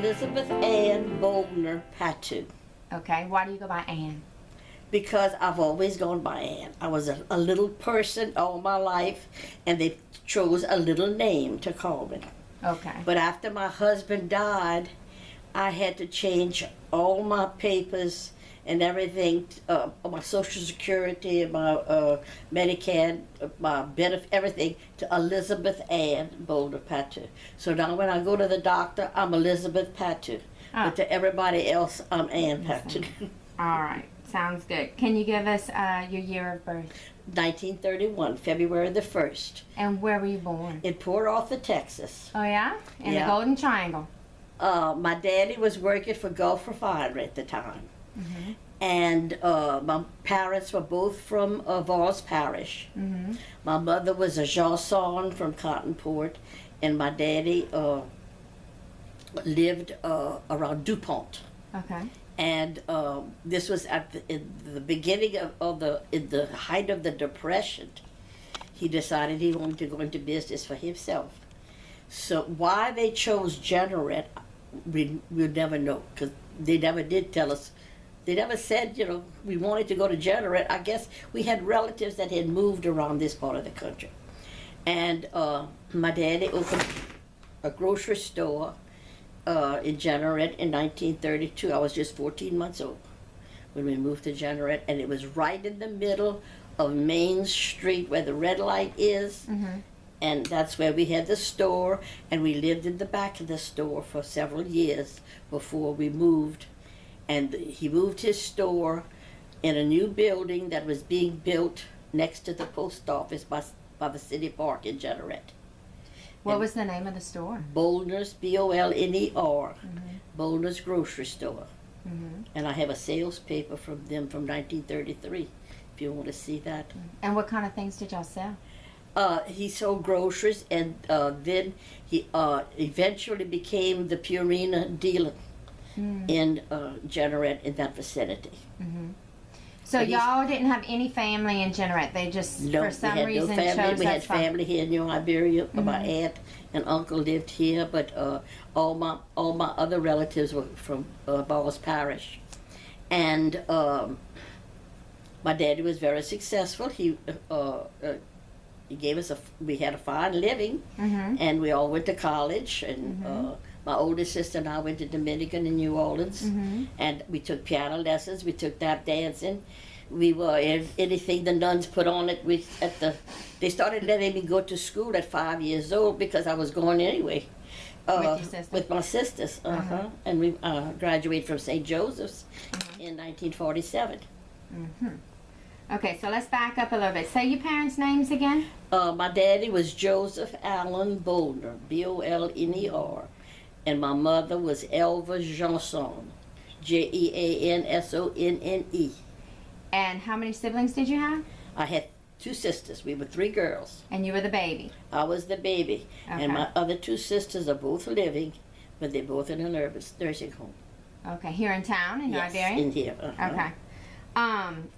Elizabeth Ann Boldner Patout. Okay, why do you go by Ann? Because I've always gone by Ann. I was a little person all my life, and they chose a little name to call me. Okay. But after my husband died, I had to change all my papers and everything, my Social Security, my Medicare, my benefit, everything, to Elizabeth Ann Boldner Patout. So now when I go to the doctor, I'm Elizabeth Patout. Oh. But to everybody else, I'm Ann Patout. All right, sounds good. Can you give us your year of birth? 1931, February the 1st. And where were you born? In Port Arthur, Texas. Oh yeah? In Yeah. the Golden Triangle. My daddy was working for Gulf Refinery at the time. Mm-hmm. And my parents were both from Voss Parish. Mm-hmm. My mother was a Janson from Cottonport, and my daddy lived around DuPont. Okay. And this was in the beginning of in the height of the Depression. He decided he wanted to go into business for himself. So why they chose Generette, we'll never know, because they never did tell us. They never said, you know, we wanted to go to Generette. I guess we had relatives that had moved around this part of the country. And my daddy opened a grocery store in Generette in 1932. I was just 14 months old when we moved to Generette, and it was right in the middle of Main Street where the red light is. Mm-hmm. And that's where we had the store, and we lived in the back of the store for several years before we moved. And he moved his store in a new building that was being built next to the post office by the city park in Generette. What was the name of the store? Boldner's, B-O-L-N-E-R, Mm-hmm. Boldner's Grocery Store. Mm-hmm. And I have a sales paper from them from 1933, if you want to see that. And what kind of things did y'all sell? He sold groceries, and then he eventually became the Purina dealer in Generette, in that vicinity. Mm-hmm. So But y'all didn't have any family in Generette. They just, No, for some we had reason, no family. chose We that had spot. family here in New Iberia. My aunt and uncle lived here, but all my other relatives were from Voss Parish. And my daddy was very successful. He gave us we had a fine living, Mm-hmm. and we all went to college. And my oldest sister and I went to Dominican in New Orleans, Mm-hmm. and we took piano lessons. We took tap dancing. We were in anything the nuns put on it. They started letting me go to school at 5 years old because I was going anyway. With your sister? With my sisters. And we graduated from St. Joseph's in 1947. Mm-hmm. Okay, so let's back up a little bit. Say your parents' names again. My daddy was Joseph Allen Boldner, B-O-L-N-E-R, and my mother was Elva Janson, J-E-A-N-S-O-N-N-E. And how many siblings did you have? I had two sisters. We were three girls. And you were the baby. I was the baby, Okay. and my other two sisters are both living, but they're both in a nursing home. Okay, here in town, in Yes, Iberia? in here. Okay.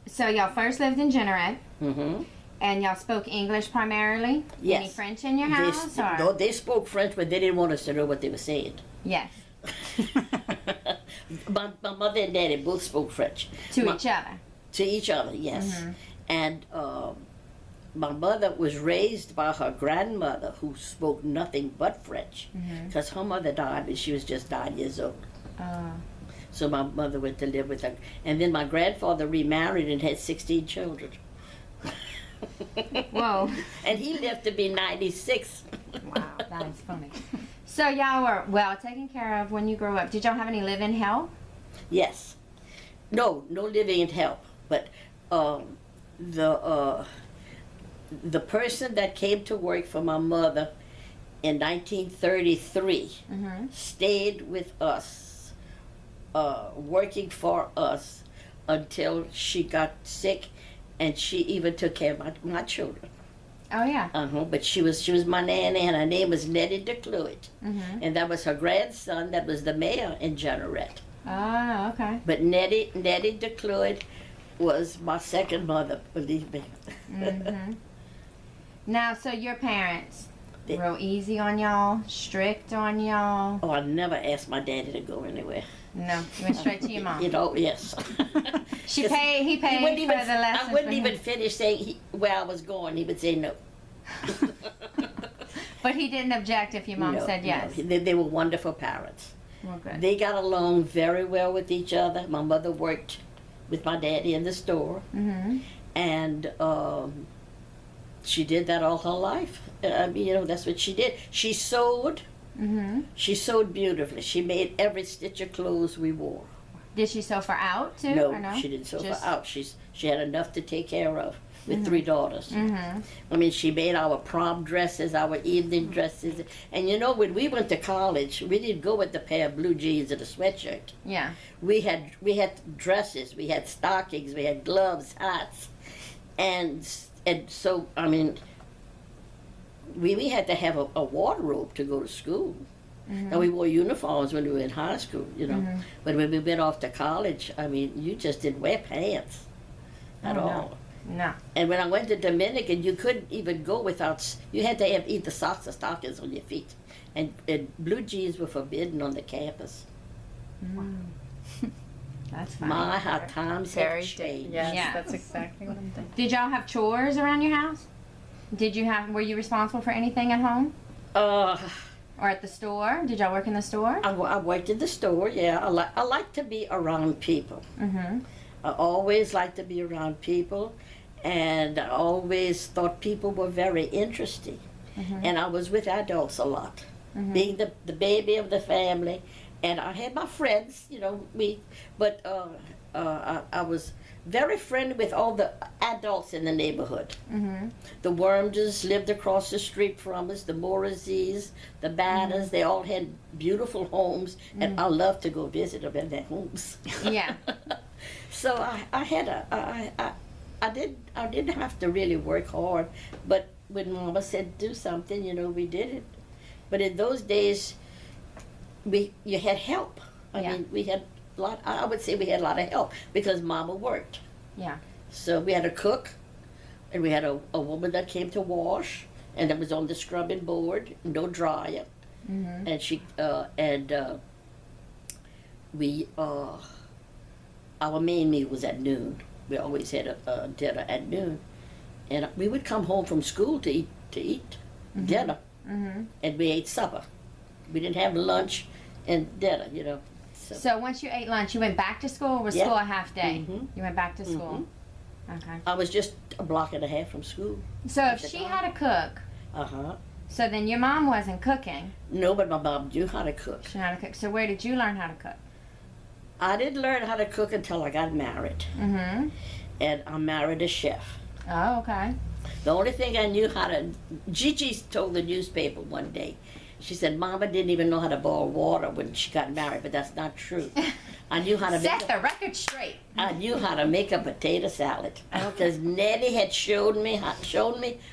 So y'all first lived in Generette, Mm-hmm. and y'all spoke English primarily? Yes. Any French in your house? Or? They spoke French, but they didn't want us to know what they were saying. Yes. my mother and daddy both spoke French. To each other? To each other, yes. Mhm. And my mother was raised by her grandmother, who spoke nothing but French, because her mother died when she was just 9 years old. So my mother went to live with her. And then my grandfather remarried and had 16 children. Whoa. And he lived to be 96. Wow, that is funny. So y'all were well taken care of when you grew up. Did y'all have any live-in help? Yes. No living in help. But the person that came to work for my mother in 1933 stayed with us, working for us until she got sick, and she even took care of my children. Oh yeah. But she was my nanny, and her name was Nettie DeCluet, and that was her grandson that was the mayor in Generette. Oh, okay. But Nettie DeCluet was my second mother, believe me. Now, so your parents, real easy on y'all? Strict on y'all? Oh, I never asked my daddy to go anywhere. No, you went straight to your mom. You know, yes. He paid for the lessons. I wouldn't for even him. finish saying where I was going. He would say no. But he didn't object if your mom No, said yes. no. They were wonderful parents. Well, good. They got along very well with each other. My mother worked with my daddy in the store, Mm-hmm. and she did that all her life. I mean, you know, that's what she did. She sewed. Mm-hmm. She sewed beautifully. She made every stitch of clothes we wore. Did she sew for out too? No, or no? she didn't sew Just- for out. She had enough to take care of with 3 daughters. Mm-hmm. I mean, she made our prom dresses, our evening dresses. And you know, when we went to college, we didn't go with a pair of blue jeans and a sweatshirt. Yeah. We had dresses, we had stockings, we had gloves, hats, and so I mean, we had to have a wardrobe to go to school. Mm-hmm. And we wore uniforms when we were in high school, you know. Mhm. But when we went off to college, I mean, you just didn't wear pants at Oh, no. all. No. And when I went to Dominican, you couldn't even go without, you had to have either socks or stockings on your feet. And blue jeans were forbidden on the campus. Mm. That's fine. My, how times have Very changed. Yes, Yeah. that's exactly what I'm thinking. Did y'all have chores around your house? Were you responsible for anything at home Uh, or at the store? Did y'all work in the store? I worked in the store, yeah. I like to be around people. Mm-hmm. I always liked to be around people, and I always thought people were very interesting. Mhm. And I was with adults a lot, Mhm. being the baby of the family. And I had my friends, you know, but I was very friendly with all the adults in the neighborhood. Mm-hmm. The Wormses lived across the street from us, the Morrises, the Batters, they all had beautiful homes, and I loved to go visit them in their homes. Yeah. So I didn't have to really work hard, but when Mama said do something, you know, we did it. But in those days, you had help. I Yeah. mean, we had I would say we had a lot of help because Mama worked. Yeah. So we had a cook, and we had a woman that came to wash, and that was on the scrubbing board, no dryer, Mm-hmm. and our main meal was at noon. We always had a dinner at noon, and we would come home from school to eat dinner, Mm-hmm. and we ate supper. We didn't have lunch and dinner, you know. So once you ate lunch, you went back to school, or was Yeah. school a half day? Mhm. You went back to school. Okay. I was just a block and a half from school. So if the she time. had to cook, Uh-huh. so then your mom wasn't cooking. No, but my mom knew how to cook. She knew how to cook. So where did you learn how to cook? I didn't learn how to cook until I got married, Mm-hmm. and I married a chef. Oh, okay. The only thing I knew how to, Gigi told the newspaper one day, she said, Mama didn't even know how to boil water when she got married, but that's not true. I knew how to Set the record straight. I knew how to make a potato salad because Nettie had showed me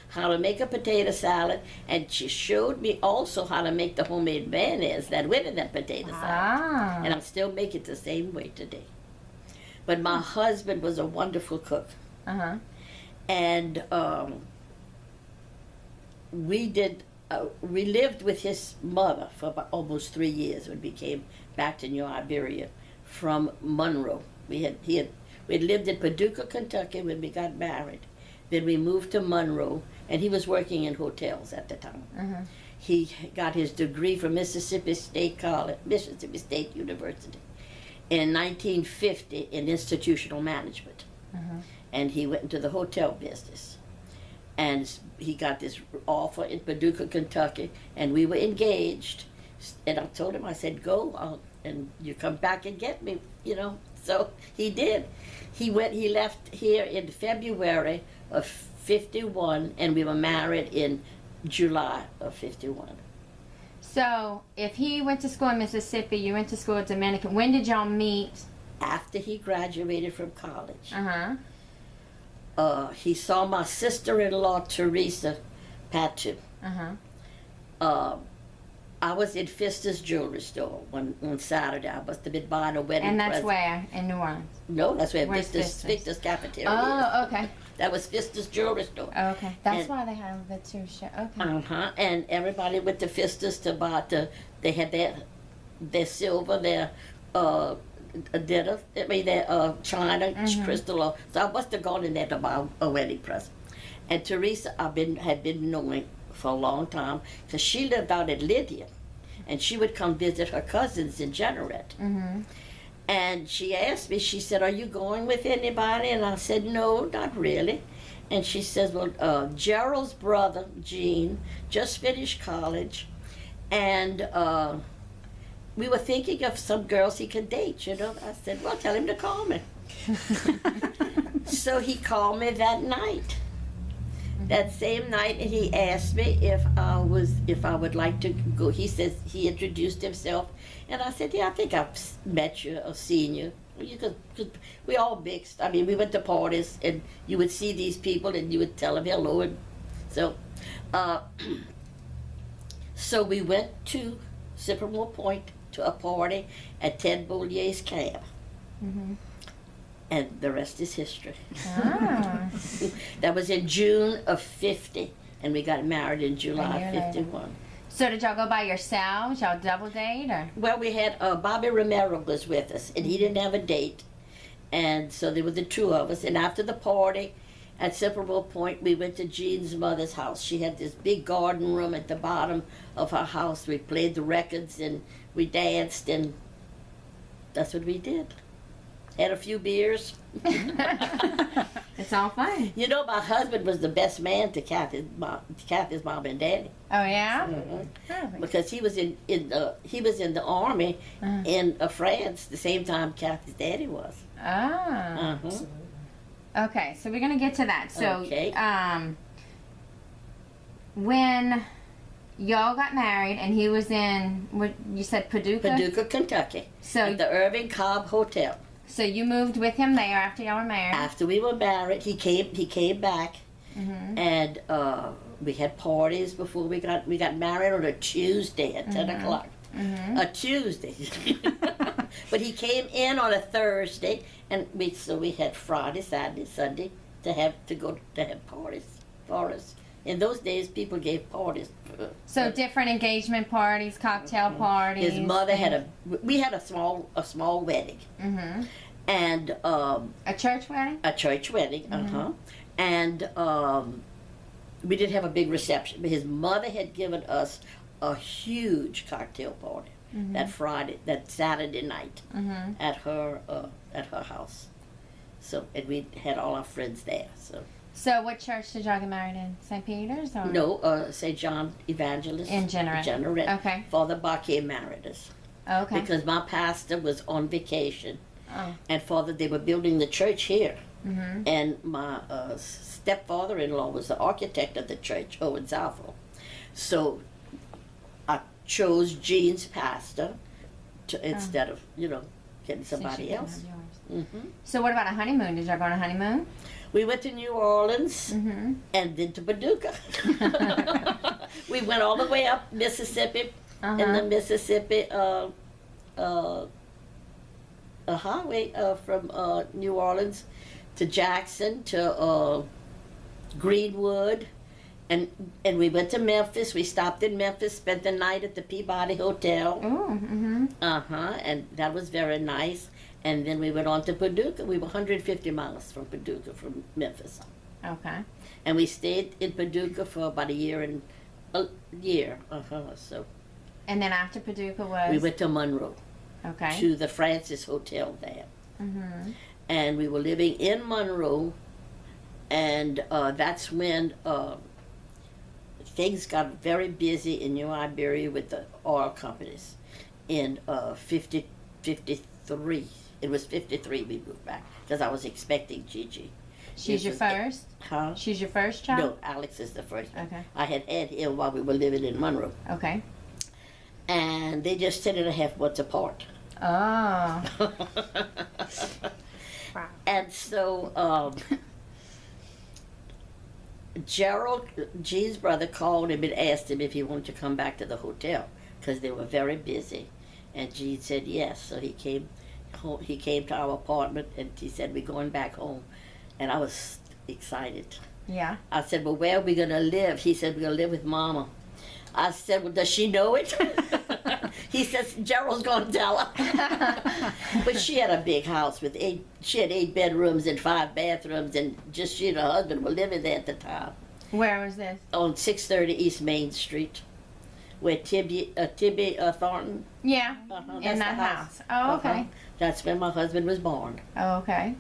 how to make a potato salad, and she showed me also how to make the homemade mayonnaise that went in that potato salad. Ah. And I'm still making it the same way today. But my husband was a wonderful cook, Uh-huh. and we lived with his mother for about almost 3 years when we came back to New Iberia from Monroe. We had lived in Paducah, Kentucky when we got married. Then we moved to Monroe, and he was working in hotels at the time. Uh-huh. He got his degree from Mississippi State University in 1950 in institutional management. Uh-huh. And he went into the hotel business. And he got this offer in Paducah, Kentucky, and we were engaged. And I told him, I said, go, and you come back and get me, you know. So he did. He left here in February of 51, and we were married in July of 51. So if he went to school in Mississippi, you went to school at Dominican. When did y'all meet? After he graduated from college, Uh-huh. he saw my sister-in-law, Teresa Patout. Uh-huh. I was in Fista's jewelry store one Saturday. I must have been buying a wedding And that's present. where? In New Orleans. No, that's where Where's Victor's Fista's? cafeteria is. Oh, okay. That was Fister's jewelry store. Oh, okay. That's And- why they have the two show. Okay. And everybody went to Fister's to buy they had their silver, their dinner, their china, crystal. So I must have gone in there to buy a wedding present. And Teresa, had been knowing for a long time because she lived out in Lydia, and she would come visit her cousins in Jeanerette. And she asked me, she said, "Are you going with anybody?" And I said, "No, not really." And she says, "Well, Gerald's brother, Gene, just finished college, and we were thinking of some girls he could date, you know." I said, "Well, tell him to call me." So he called me that night. That same night, and he asked me if I would like to go. He says he introduced himself, and I said, "Yeah, I think I've met you or seen you." Because we all mixed. I mean, we went to parties, and you would see these people, and you would tell them hello, and so, so we went to Sycamore Point to a party at Ted Bollier's camp. And the rest is history. Ah. That was in June of 50, and we got married in A July year later. 51. So did y'all go by yourselves? Y'all double date or? Well, we had Bobby Romero was with us, and he didn't have a date, and so there were the two of us. And after the party at Sycamore Point, we went to Jean's mother's house. She had this big garden room at the bottom of her house. We played the records and we danced, and that's what we did. Had a few beers. It's all fun. You know, my husband was the best man to Kathy's mom and daddy. Oh yeah. Mhm. Because he was in the army in France the same time Kathy's daddy was. Ah. Okay, so we're gonna get to that. So, Okay. When y'all got married, and he was in, what you said, Paducah. Paducah, Kentucky, So, at the Irving Cobb Hotel. so you moved with him there after y'all were married. After we were married, he came back, and we had parties before we got married on a Tuesday at 10 o'clock. A Tuesday. But he came in on a Thursday, and we had Friday, Saturday, Sunday to have parties for us. In those days, people gave parties. So different engagement parties, cocktail parties. His mother we had a small wedding, and a church wedding. a church wedding, and we didn't have a big reception, but his mother had given us a huge cocktail party that Saturday night at her house. So, and we had all our friends there. So what church did y'all get married in? St. Peter's or? No, St. John Evangelist. In Jeanerette. Jeanerette. Okay. Father Baquet married us. Okay. Because my pastor was on vacation. Oh. And they were building the church here. And my stepfather-in-law was the architect of the church, Owen Zalfo. So I chose Jean's pastor instead of, getting somebody else. So what about a honeymoon? Did y'all go on a honeymoon? We went to New Orleans and then to Paducah. We went all the way up Mississippi, in the Mississippi highway from New Orleans to Jackson to Greenwood, and we went to Memphis. We stopped in Memphis, spent the night at the Peabody Hotel. And that was very nice. And then we went on to Paducah. We were 150 miles from Paducah, from Memphis. Okay. And we stayed in Paducah for about a year. So And then after Paducah was? we went to Monroe, Okay. to the Francis Hotel there. And we were living in Monroe, and that's when things got very busy in New Iberia with the oil companies in 53. It was 53 we moved back, because I was expecting Gigi. She's your first? Huh? She's your first child? No, Alex is the first one. Okay. I had him while we were living in Monroe. Okay. And they just 10.5 months apart. Oh. Wow. And so Gerald, Jean's brother, called him and asked him if he wanted to come back to the hotel, because they were very busy. And Jean said yes. So he came to our apartment, and he said, "We're going back home." And I was excited. Yeah. I said, well, where are we going to live? He said, we're going to live with Mama. I said, well, does she know it? He says, Gerald's going to tell her. But she had a big house with she had 8 bedrooms and 5 bathrooms, and just she and her husband were living there at the time. Where was this? On 630 East Main Street, where Tibby Thornton. Yeah. That's In that the house. Oh, okay. Uh-huh. That's where my husband was born. Oh, okay.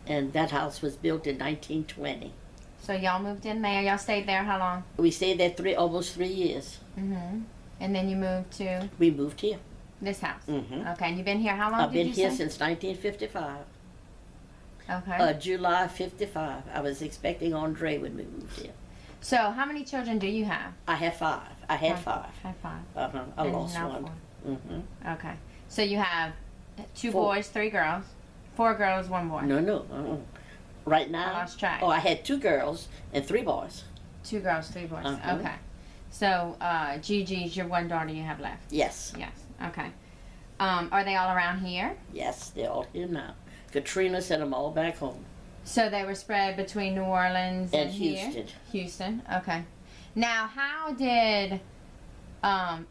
And that house was built in 1920. So y'all moved in there. Y'all stayed there how long? We stayed there almost 3 years. Mm-hmm. And then you moved to We moved here. this house. Mhm. Okay. And you've been here how long? I've did been you here say? since 1955. Okay. July 55. I was expecting Andre when we moved here. So how many children do you have? I have 5. I had 5. Have 5. I And lost now one. 4. Hmm. Okay. So you have 2 4. boys, 3 girls. 4 girls, 1 boy. No. Right I now, lost track. I had 2 girls and 3 boys. 2 girls, 3 boys. Uh-huh. Okay. So Gigi's your one daughter you have left. Yes, Yes. Okay. Are they all around here? yes, they're all here now. Katrina sent them all back home. So they were spread between New Orleans and, And here? Houston. Houston. Okay. Now, how did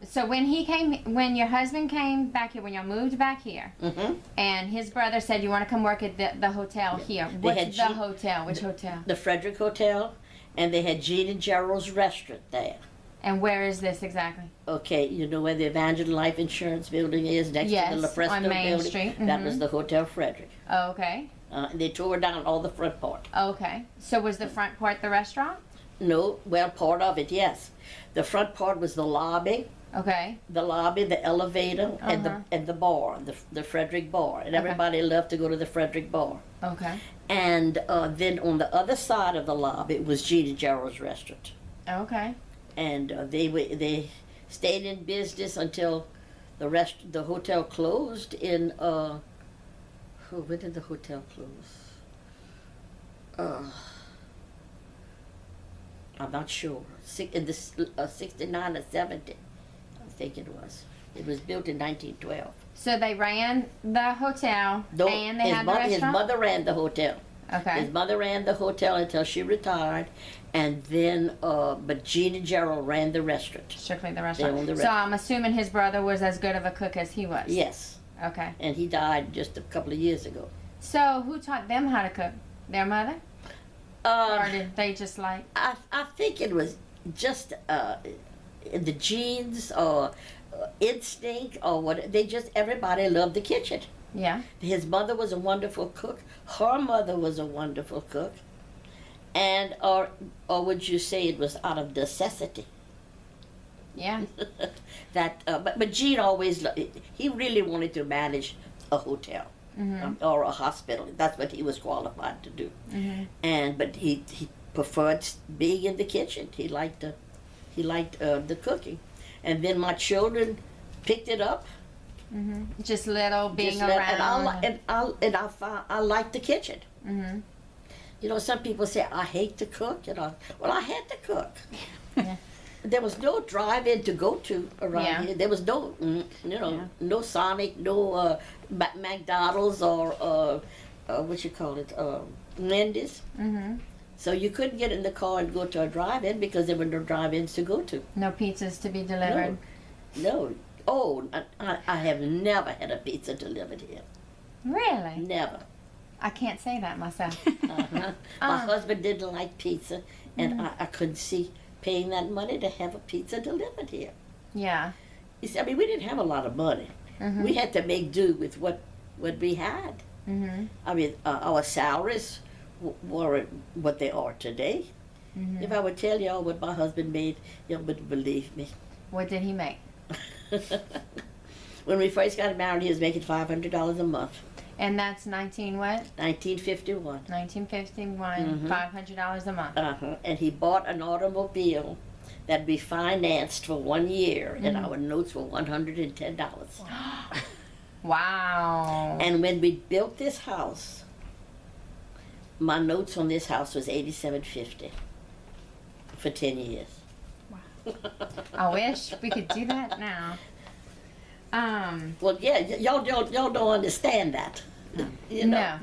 so when your husband came back here, when y'all moved back here, Hmm. and his brother said you want to come work at the hotel here. They What's had the G- hotel? Which hotel? The Frederick Hotel, and they had Gene and Gerald's restaurant there. And where is this exactly? Okay, you know where the Evangeline Life Insurance Building is, next Yes, to the LaFresco on Main Building? Street, That mhm. was the Hotel Frederick. Okay. And they tore down all the front part. Okay. So was the front part the restaurant? No, well, part of it, yes. The front part was the lobby, Okay. the elevator, Uh-huh. and the bar, the Frederick Bar, and everybody loved to go to the Frederick Bar. Okay. And then on the other side of the lobby was Gene and Gerald's restaurant, Okay. and they stayed in business until the hotel closed in when did the hotel close? I'm not sure. In the 69 or 70, I think it was. It was built in 1912. So they ran the hotel No, and they had the his restaurant? mother ran the hotel. Okay. His mother ran the hotel until she retired, and then, but Gene and Gerald ran the restaurant. Strictly the They restaurant. owned the So restaurant. I'm assuming his brother was as good of a cook as he was. Yes, Okay. and he died just a couple of years ago. So who taught them how to cook? Their mother? Or did they just like? I think it was just in the genes or instinct or what. Everybody loved the kitchen. Yeah. His mother was a wonderful cook. Her mother was a wonderful cook. And or would you say it was out of necessity? Yeah. But Gene always he really wanted to manage a hotel or a hospital. That's what he was qualified to do. Mm-hmm. But he preferred being in the kitchen. He liked the cooking. And then my children picked it up. Mm-hmm. Just little being Just let- around. I like the kitchen. Mm-hmm. You know, some people say I hate to cook. Well, I had to cook. Yeah. There was no drive-in to go to around Yeah. here. There was no, no Sonic, no McDonald's or what you call it, Wendy's. Mm-hmm. So you couldn't get in the car and go to a drive-in because there were no drive-ins to go to. No pizzas to be delivered. No. Oh, I have never had a pizza delivered here. Really? Never. I can't say that myself. Uh-huh. My husband didn't like pizza, and I couldn't see paying that money to have a pizza delivered here. Yeah. You see, I mean, we didn't have a lot of money. Mm-hmm. We had to make do with what we had. Mm-hmm. I mean, our salaries weren't what they are today. Mm-hmm. If I would tell y'all what my husband made, y'all wouldn't believe me. What did he make? When we first got married, he was making $500 a month. And that's 1951. 1951. Mhm. $500 a month. And he bought an automobile that we financed for 1 year, and our notes were $110. Wow. And when we built this house, my notes on this house was $87.50 for 10 years. I wish we could do that now. Well, yeah, y'all don't understand that. You know? No.